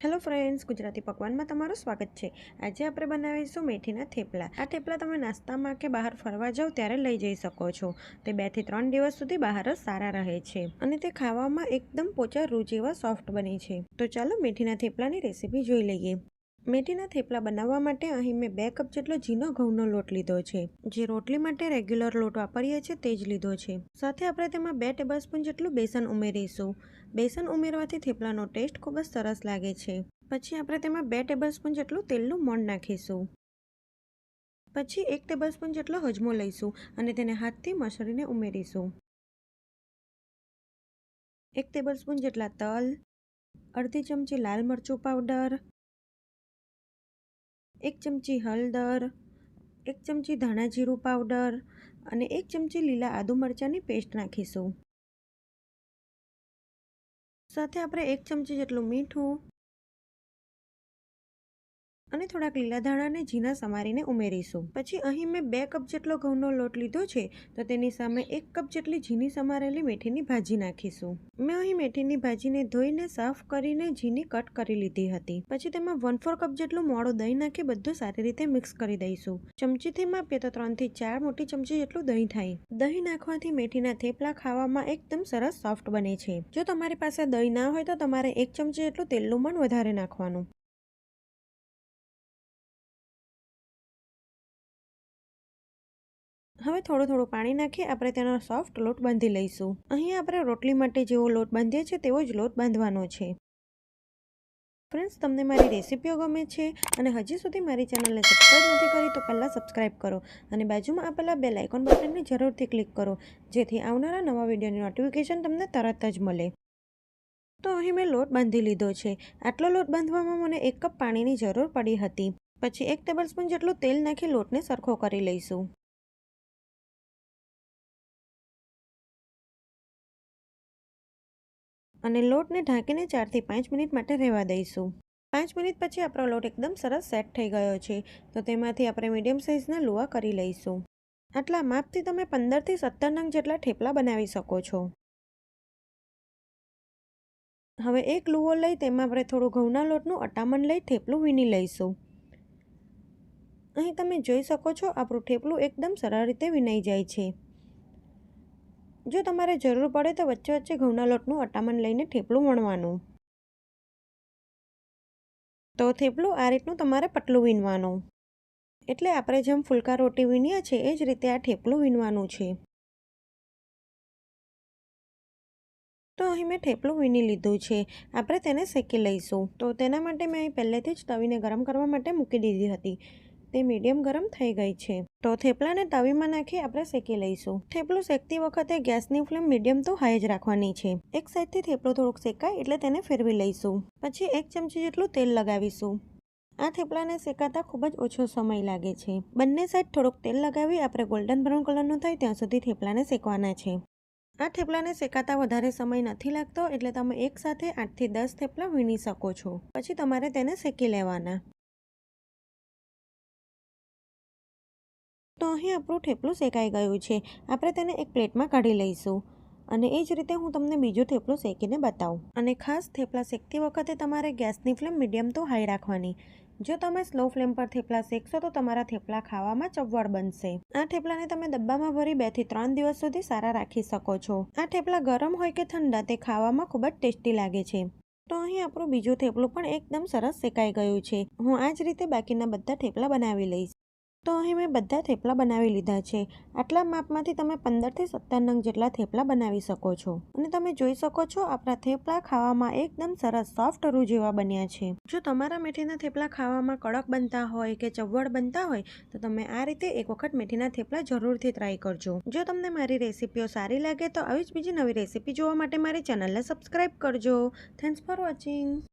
Hello friends, Gujarati પકવાનમાં તમારું સ્વાગત છે। આજે આપણે બનાવીશું મેથીના થેપલા। આ થેપલા તમે નાસ્તામાં કે બહાર ફરવા જાઓ ત્યારે લઈ જઈ શકો છો। તે 2 થી 3 દિવસ સુધી બહાર જ સારા રહે છે અને તે ખાવામાં એકદમ પોચા રૂ જેવા સોફ્ટ બને છે। તો ચાલો મેથીના થેપલાની રેસીપી જોઈ લઈએ। મેથીના થેપલા બનાવવા માટે અહીં મેં 2 કપ જેટલો ઝીણો ઘઉંનો લોટ લીધો છે। જે રોટલી માટે રેગ્યુલર લોટ વાપરીએ છીએ તે જ લીધો છે। સાથે આપણે તેમાં 2 ટેબલસ્પૂન જેટલું બેસન ઉમેરીશું। બેસન ઉમેરવાથી થેપલાનો ટેસ્ટ ખૂબ જ સરસ લાગે છે। પછી આપણે તેમાં 2 ટેબલસ્પૂન જેટલું તેલનું મોણ નાખીશું। પછી 1 ટેબલસ્પૂન જેટલો હજમો લઈશું અને તેને હાથથી મસળીને ઉમેરીશું। 1 ટેબલસ્પૂન જેટલા તલ, અડધી ચમચી લાલ મરચું પાવડર, 1 ચમચી હળદર, 1 ચમચી ધાણા જીરું પાવડર અને 1 ચમચી લીલા આદુ મરચાંની પેસ્ટ નાખીશું। સાથે આપણે 1 ચમચી જેટલું મીઠું અને થોડાક લીલા ધાણાને ઝીણા સમારીને ઉમેરીશું। પછી અહીં મેં 2 કપ જેટલો ઘઉંનો લોટ લીધો છે તો તેની સામે 1 કપ જેટલી ઝીણી સમારેલી મેથીની ભાજી નાખીશું। મેં અહીં મેથીની ભાજીને ધોઈને સાફ કરીને ઝીણી કટ કરી લીધી હતી। પછી તેમાં 1/4 કપ જેટલું મોળું દહીં નાખી બધું સારી રીતે મિક્સ કરી દઈશું। ચમચીથી માપીએ તો 3 થી 4 મોટી ચમચી જેટલું દહીં થાય। દહીં નાખવાથી મેથીના થેપલા ખાવામાં એકદમ સરસ સોફ્ટ બને છે। જો તમારી પાસે દહીં ના હોય તો તમારે 1 ચમચી જેટલું તેલનું મોણ વધારે નાખવાનું। હવે થોડું પાણી નાખી આપણે તેનો સોફ્ટ લોટ બાંધી લઈશું। અહીં આપણે રોટલી માટે જેવો લોટ બાંધીએ છીએ તેવો જ લોટ બાંધવાનો છે। ફ્રેન્ડ્સ, તમને મારી રેસીપીઓ ગમે છે અને હજી સુધી મારી ચેનલને સબસ્ક્રાઇબ નથી કરી તો પહેલાં સબસ્ક્રાઇબ કરો અને બાજુમાં આપેલા બેલ આઇકોન બટનને જરૂરથી ક્લિક કરો જેથી આવનારા નવા વિડીયોની નોટિફિકેશન તમને તરત જ મળે। તો અહીં મેં લોટ બાંધી લીધો છે। આટલો લોટ બાંધવામાં મને 1 કપ પાણીની જરૂર પડી હતી। પછી 1 ટેબલસ્પૂન જેટલું તેલ નાખી લોટને સરખો કરી લઈશું। અને લોટને ઢાંકીને 4 થી 5 મિનિટ માટે રહેવા દઈશું। 5 મિનિટ પછી આપણો લોટ એકદમ સરસ સેટ થઈ ગયો છે તો તેમાંથી આપણે મીડિયમ સાઇઝના લુવા કરી લઈશું। આટલા માપથી તમે 15 થી 17 નંગ જેટલા થેપલા બનાવી શકો છો। હવે એક લુવો લઈ તેમાં આપણે થોડું ઘઉંના લોટનું અટામણ લઈ થેપલું વીણી લઈશું। અહીં તમે જોઈ શકો છો આપણું થેપલું એકદમ સરળ રીતે વીણાઈ જાય છે। જો તમારે જરૂર પડે તો વચ્ચે વચ્ચે ઘઉંના લોટનું અટામણ લઈને થેપલું વણવાનું। તો થેપલું આ રીતનું તમારે પતલું વીણવાનું। એટલે આપણે જેમ ફુલકા રોટી વીણીએ છીએ એ જ રીતે આ થેપલું વીણવાનું છે। તો અહીં મેં થેપલું વીણી લીધું છે। આપણે તેને શેકી લઈશું। તો તેના માટે મેં અહીં પહેલેથી જ તવીને ગરમ કરવા માટે મૂકી દીધી હતી। તે મીડિયમ ગરમ થઈ ગઈ છે। તો થેપલાને તવીમાં નાખી આપણે શેકી લઈશું। થેપલું શેકતી વખતે ગેસની ફ્લેમ મીડિયમ ટુ હાઈ જ રાખવાની છે। એક સાઈડથી થેપલું થોડુંક શેકાય એટલે તેને ફેરવી લઈશું। પછી 1 ચમચી જેટલું તેલ લગાવીશું। આ થેપલાને શેકાતા ખૂબ જ ઓછો સમય લાગે છે। બંને સાઈડ થોડુંક તેલ લગાવી આપણે ગોલ્ડન બ્રાઉન કલરનું થાય ત્યાં સુધી થેપલાને શેકવાના છે। આ થેપલાને શેકાતા વધારે સમય નથી લાગતો એટલે તમે એકસાથે 8 થી 10 થેપલા વીણી શકો છો। પછી તમારે તેને શેકી લેવાના। તો અહીં આપણું થેપલું શેકાઈ ગયું છે। આપણે તેને એક પ્લેટમાં કાઢી લઈશું અને એ જ રીતે હું તમને બીજું થેપલું શેકીને બતાવું। અને ખાસ થેપલા શેકતી વખતે તમારે ગેસની ફ્લેમ મીડિયમ ટુ હાઈ રાખવાની। જો તમે સ્લો ફ્લેમ પર થેપલા શેકશો તો તમારા થેપલા ખાવામાં ચવડ બનશે। આ થેપલાને તમે ડબ્બામાં ભરી 2 થી 3 દિવસ સુધી સારા રાખી શકો છો। આ થેપલા ગરમ હોય કે ઠંડા તે ખાવામાં ખૂબ જ ટેસ્ટી લાગે છે। તો અહીં આપણું બીજું થેપલું પણ એકદમ સરસ શેકાઈ ગયું છે। હું આ જ રીતે બાકીના બધા થેપલા બનાવી લઈશ। તો અહીં મેં બધા થેપલા બનાવી લીધા છે। આટલા માપમાંથી તમે 15 થી 17 નંગ જેટલા થેપલા બનાવી શકો છો। અને તમે જોઈ શકો છો આપણા થેપલા ખાવામાં એકદમ સરસ સોફ્ટ રૂ જેવા બન્યા છે। જો તમારા મેથીના થેપલા ખાવામાં કડક બનતા હોય કે ચવડ બનતા હોય તો તમે આ રીતે એક વખત મેથીના થેપલા જરૂરથી ટ્રાય કરજો। જો તમને મારી રેસીપીઓ સારી લાગે તો આવી જ બીજી નવી રેસીપી જોવા માટે મારી ચેનલને સબસ્ક્રાઇબ કરજો। Thanks for watching.